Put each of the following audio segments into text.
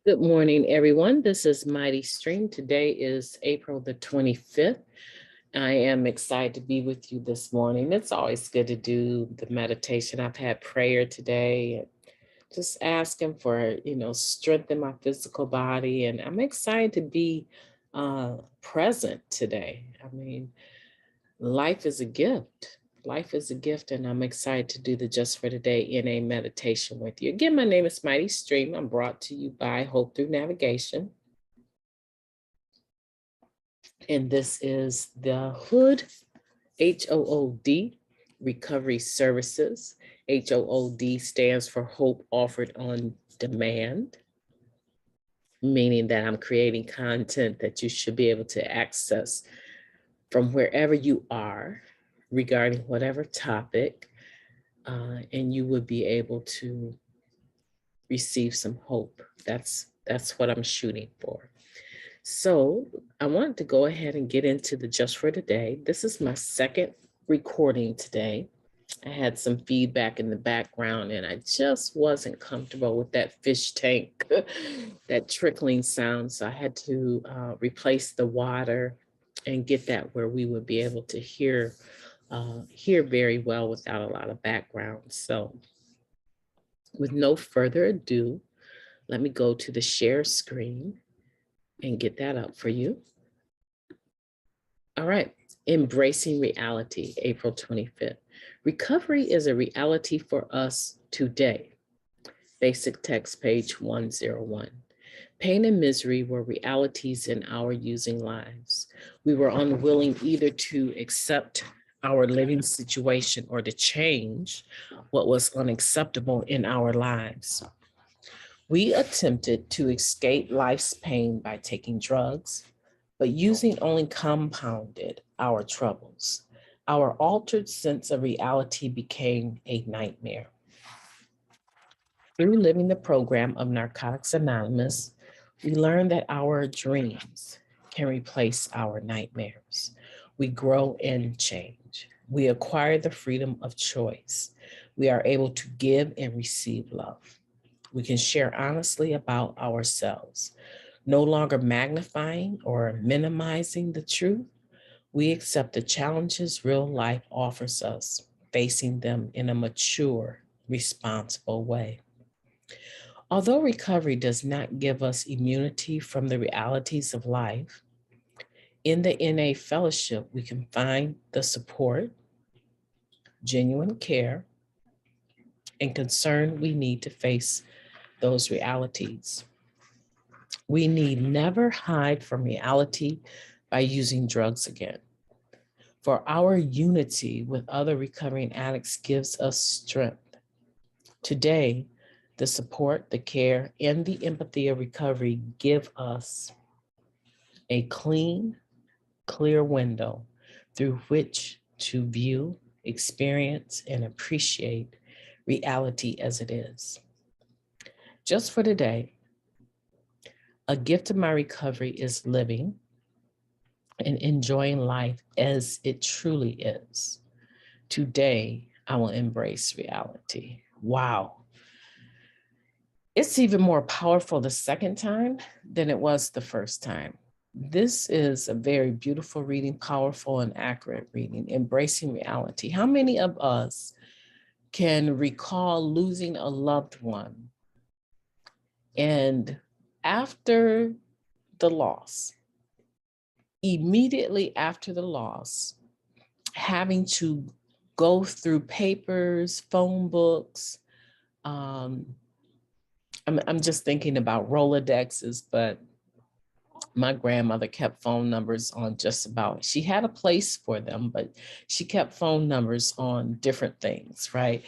Good morning, everyone. This is Mighty Stream. Today is April the 25th. I am excited to be with you this morning. It's always good to do the meditation. I've had prayer today, and just asking for, strength in my physical body. And I'm excited to be present today. I mean, life is a gift. Life is a gift, and I'm excited to do the Just for Today in a meditation with you. Again, my name is Mighty Stream. I'm brought to you by Hope Through Navigation. And this is the Hood, HOOD, Recovery Services. HOOD stands for Hope Offered on Demand, meaning that I'm creating content that you should be able to access from wherever you are regarding whatever topic, and you would be able to receive some hope. That's what I'm shooting for. So I wanted to go ahead and get into the Just for Today. This is my second recording today. I had some feedback in the background and I just wasn't comfortable with that fish tank, that trickling sound. So I had to replace the water and get that where we would be able to hear very well without a lot of background. So with no further ado, let me go to the share screen and get that up for you. All right, embracing reality, April 25th. Recovery is a reality for us today. Basic text, page 101. Pain and misery were realities in our using lives. We were unwilling either to accept our living situation or to change what was unacceptable in our lives. We attempted to escape life's pain by taking drugs, but using only compounded our troubles. Our altered sense of reality became a nightmare. Through living the program of Narcotics Anonymous, we learned that our dreams can replace our nightmares. We grow and change. We acquire the freedom of choice. We are able to give and receive love. We can share honestly about ourselves, no longer magnifying or minimizing the truth. We accept the challenges real life offers us, facing them in a mature, responsible way. Although recovery does not give us immunity from the realities of life, in the NA fellowship, we can find the support, genuine care, and concern we need to face those realities. We need never hide from reality by using drugs again. For our unity with other recovering addicts gives us strength. Today, the support, the care, and the empathy of recovery give us a clean, clear window through which to view, experience, and appreciate reality as it is. Just for today, a gift of my recovery is living and enjoying life as it truly is. Today, I will embrace reality. Wow. It's even more powerful the second time than it was the first time. This is a very beautiful reading, powerful and accurate reading, embracing reality. How many of us can recall losing a loved one and after the loss, immediately after the loss, having to go through papers, phone books. I'm just thinking about Rolodexes, but my grandmother kept phone numbers on just about, she had a place for them, but she kept phone numbers on different things, right?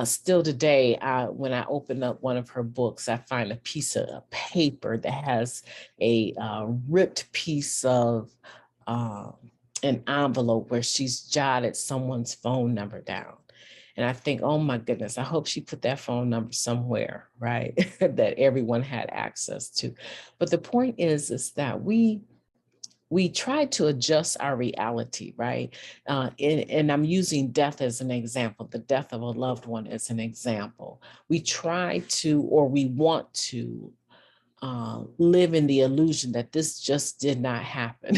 Still today, when I open up one of her books, I find a piece of paper that has a ripped piece of an envelope where she's jotted someone's phone number down. And I think, oh my goodness, I hope she put that phone number somewhere, right? That everyone had access to. But the point is that we try to adjust our reality, right? And I'm using death as an example, the death of a loved one as an example. We try to, or we want to live in the illusion that this just did not happen.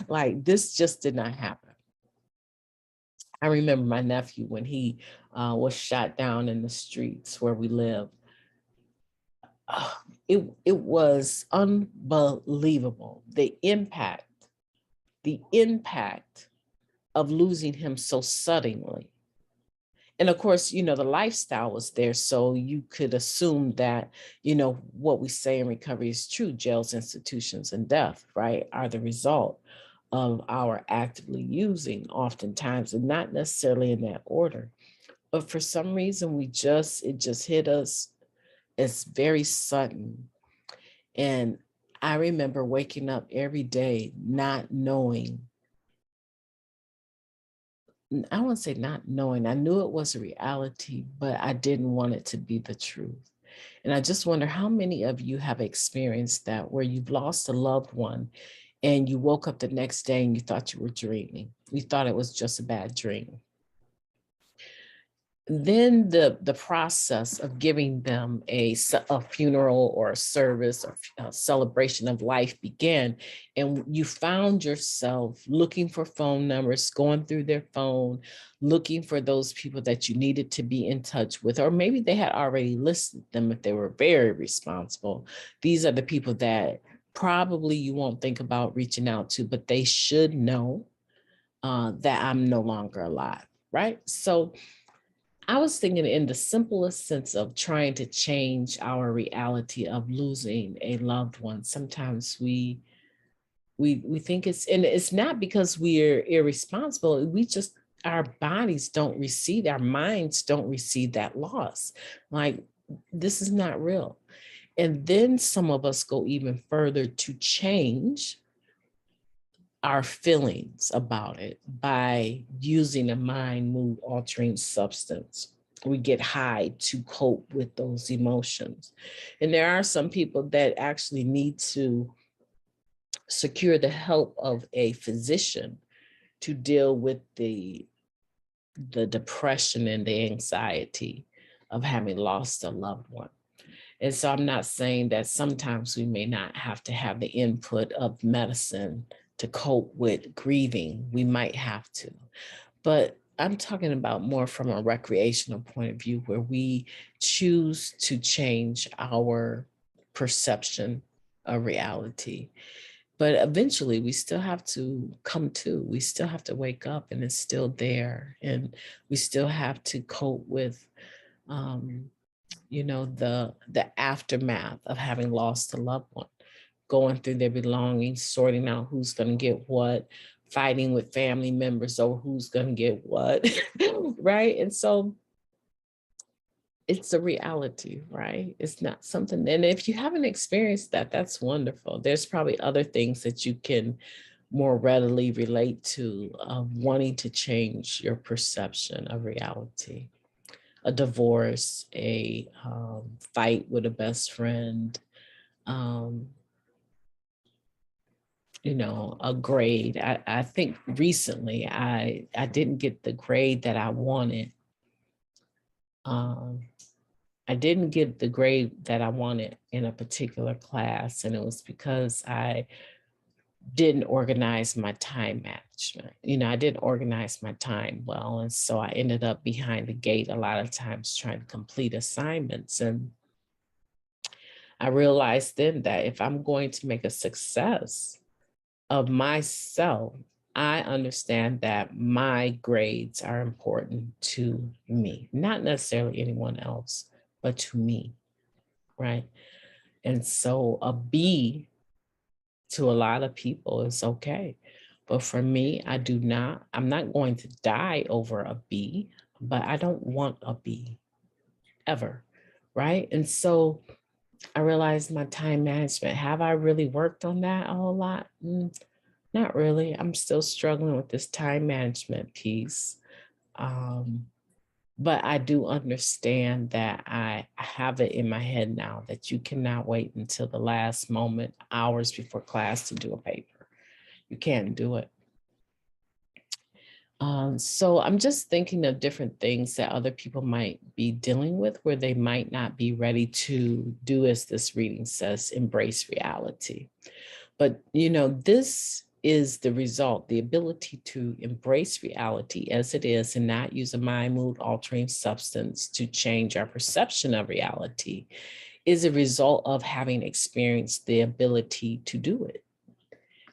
Like this just did not happen. I remember my nephew when he was shot down in the streets where we live. It was unbelievable. The impact of losing him so suddenly. And of course, you know, the lifestyle was there. So you could assume that, you know, what we say in recovery is true. Jails, institutions, and death, right, are the result of our actively using oftentimes, and not necessarily in that order. But for some reason, it just hit us. It's very sudden. And I remember waking up every day not knowing. I won't say not knowing. I knew it was a reality, but I didn't want it to be the truth. And I just wonder how many of you have experienced that, where you've lost a loved one and you woke up the next day and you thought you were dreaming. You thought it was just a bad dream. Then the process of giving them a funeral or a service or a celebration of life began, and you found yourself looking for phone numbers, going through their phone, looking for those people that you needed to be in touch with, or maybe they had already listed them if they were very responsible. These are the people that probably you won't think about reaching out to, but they should know that I'm no longer alive, right? So I was thinking in the simplest sense of trying to change our reality of losing a loved one. Sometimes we think it's not because we're irresponsible. We just, our bodies don't receive, our minds don't receive that loss. Like, this is not real. And then some of us go even further to change our feelings about it by using a mind mood altering substance. We get high to cope with those emotions. And there are some people that actually need to secure the help of a physician to deal with the depression and the anxiety of having lost a loved one. And so I'm not saying that sometimes we may not have to have the input of medicine to cope with grieving. We might have to, but I'm talking about more from a recreational point of view, where we choose to change our perception of reality. But eventually we still have to come to, we still have to wake up, and it's still there. And we still have to cope with, you know, the aftermath of having lost a loved one, going through their belongings, sorting out who's going to get what, fighting with family members over who's going to get what, right? And so it's a reality, right? It's not something, and if you haven't experienced that, that's wonderful. There's probably other things that you can more readily relate to, wanting to change your perception of reality. A divorce, a fight with a best friend, you know, a grade. I think recently I didn't get the grade that I wanted. I didn't get the grade that I wanted in a particular class, and it was because I didn't organize my time management. You know, I didn't organize my time well, and so I ended up behind the gate a lot of times trying to complete assignments. And I realized then that if I'm going to make a success of myself, I understand that my grades are important to me, not necessarily anyone else, but to me, right? And so a B to a lot of people is okay. But for me, I'm not going to die over a B, but I don't want a B ever, right? And so I realized my time management. Have I really worked on that a whole lot? Not really. I'm still struggling with this time management piece. But I do understand that I have it in my head now that you cannot wait until the last moment, hours before class, to do a paper. You can't do it. So I'm just thinking of different things that other people might be dealing with where they might not be ready to do, as this reading says, embrace reality. But, this is the result, the ability to embrace reality as it is and not use a mind mood altering substance to change our perception of reality is a result of having experienced the ability to do it.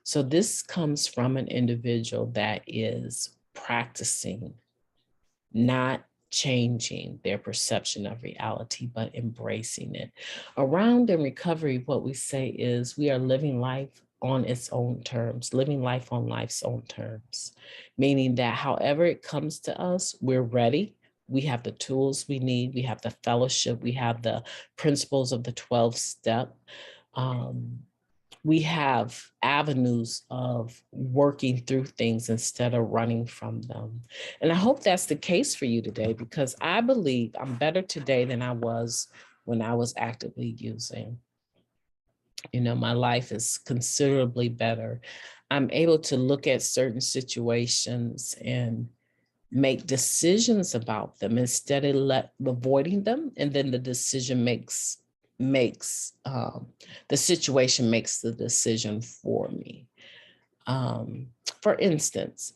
So this comes from an individual that is practicing, not changing their perception of reality, but embracing it. Around in recovery, what we say is we are living life on its own terms, living life on life's own terms, meaning that however it comes to us, we're ready. We have the tools we need. We have the fellowship. We have the principles of the 12 step. We have avenues of working through things instead of running from them. And I hope that's the case for you today, because I believe I'm better today than I was when I was actively using. My life is considerably better. I'm able to look at certain situations and make decisions about them instead of avoiding them, and then the decision makes the situation makes the decision for me. For instance,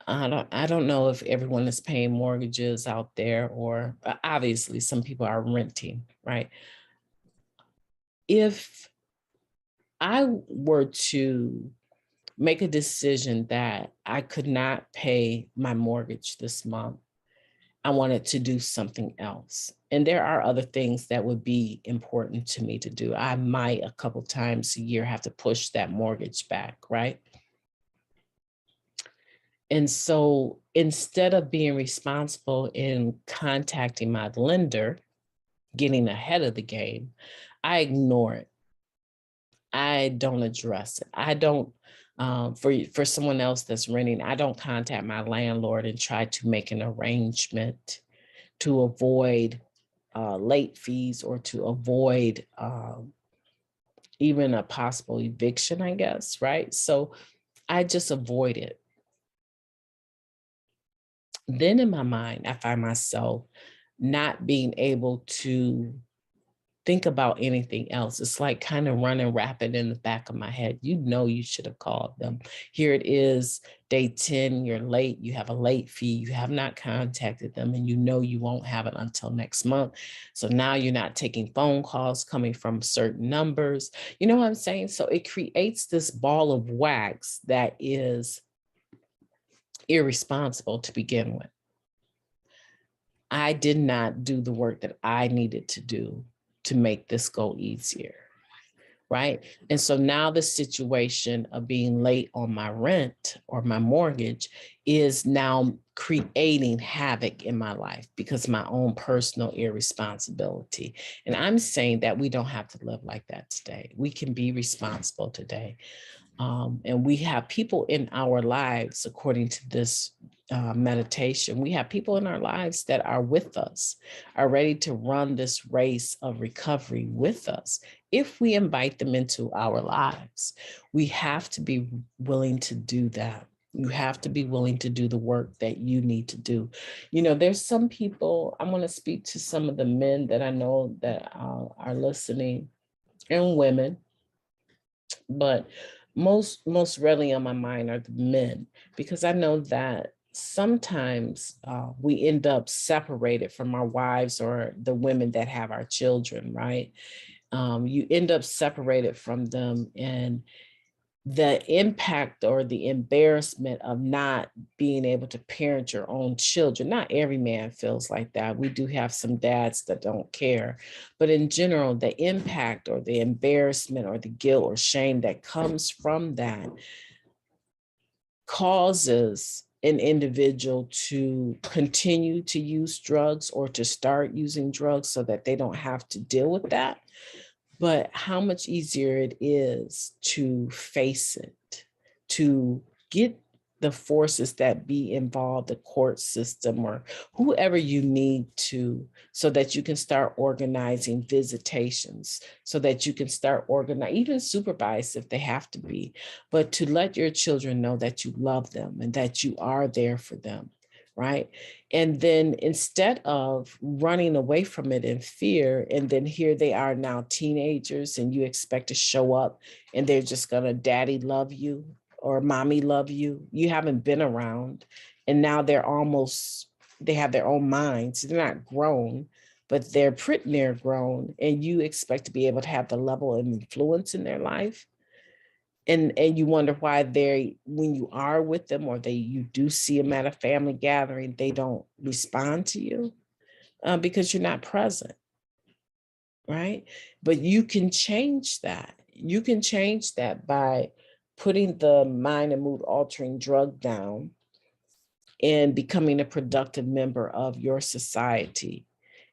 I don't know if everyone is paying mortgages out there, or obviously some people are renting, right? If I were to make a decision that I could not pay my mortgage this month, I wanted to do something else. And there are other things that would be important to me to do. I might a couple times a year have to push that mortgage back, right? And so instead of being responsible in contacting my lender, getting ahead of the game, I ignore it. I don't address it. I don't, for someone else that's renting, I don't contact my landlord and try to make an arrangement to avoid late fees or to avoid even a possible eviction, I guess, right? So I just avoid it. Then in my mind, I find myself not being able to think about anything else. It's like kind of running rapid in the back of my head. You should have called them. Here it is, day 10, you're late, you have a late fee, you have not contacted them, and you won't have it until next month. So now you're not taking phone calls coming from certain numbers. You know what I'm saying? So it creates this ball of wax that is irresponsible to begin with. I did not do the work that I needed to do to make this go easier, right? And so now the situation of being late on my rent or my mortgage is now creating havoc in my life because of my own personal irresponsibility. And I'm saying that we don't have to live like that today. We can be responsible today. And we have people in our lives, according to this meditation, we have people in our lives that are with us, are ready to run this race of recovery with us. If we invite them into our lives, we have to be willing to do that. You have to be willing to do the work that you need to do. There's some people, I want to speak to some of the men that I know that are listening, and women, but most readily on my mind are the men, because I know that sometimes we end up separated from our wives or the women that have our children, right? You end up separated from them, and the impact or the embarrassment of not being able to parent your own children. Not every man feels like that. We do have some dads that don't care. But in general, the impact or the embarrassment or the guilt or shame that comes from that causes an individual to continue to use drugs or to start using drugs so that they don't have to deal with that. But how much easier it is to face it, to get the forces that be involved, the court system or whoever you need to, so that you can start organizing visitations, so that you can start organizing, even supervise if they have to be, but to let your children know that you love them and that you are there for them, right? And then instead of running away from it in fear, and then here they are now teenagers and you expect to show up and they're just gonna daddy love you or mommy love you. You haven't been around. And now they have their own minds. They're not grown, but they're pretty near grown. And you expect to be able to have the level of influence in their life. And you wonder why when you are with them or you do see them at a family gathering, they don't respond to you because you're not present, right? But you can change that. You can change that by putting the mind and mood altering drug down and becoming a productive member of your society.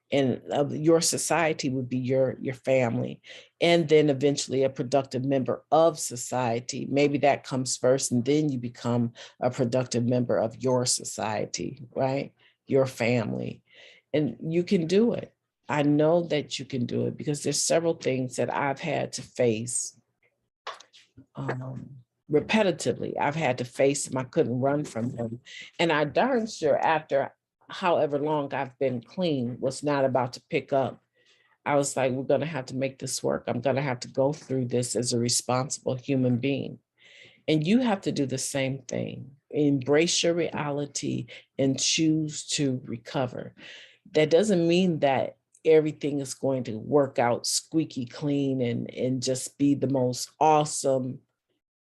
And of your society would be your family, and then eventually a productive member of society. Maybe that comes first, and then you become a productive member of your society, right? Your family. And you can do it. I know that you can do it because there's several things that I've had to face repetitively. I've had to face them. I couldn't run from them. And I darn sure after however long I've been clean was not about to pick up. I was like, we're going to have to make this work. I'm going to have to go through this as a responsible human being. And you have to do the same thing. Embrace your reality and choose to recover. That doesn't mean that everything is going to work out squeaky clean and just be the most awesome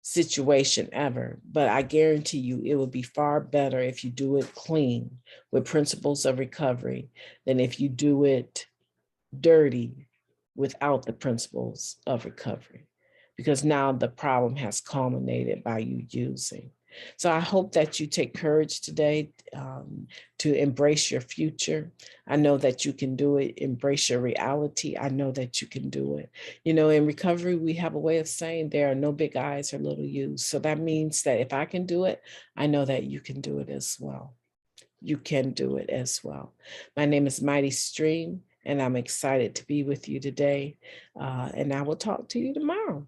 situation ever. But I guarantee you it would be far better if you do it clean with principles of recovery than if you do it dirty without the principles of recovery, because now the problem has culminated by you using. So I hope that you take courage today to embrace your future. I know that you can do it. Embrace your reality. I know that you can do it. You know, in recovery, we have a way of saying there are no big I's or little U's. So that means that if I can do it, I know that you can do it as well. You can do it as well. My name is Mighty Stream, and I'm excited to be with you today. And I will talk to you tomorrow.